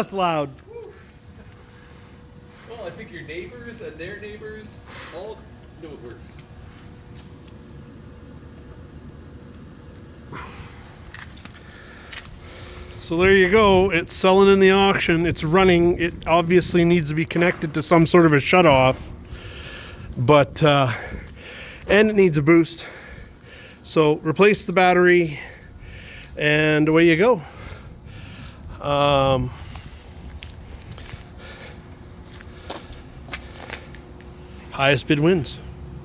that's loud. Well, I think your neighbors and their neighbors all know it works. So there you go. It's selling in the auction. It's running. It obviously needs to be connected to some sort of a shutoff, but and it needs a boost. So replace the battery, and away you go. Highest bid wins.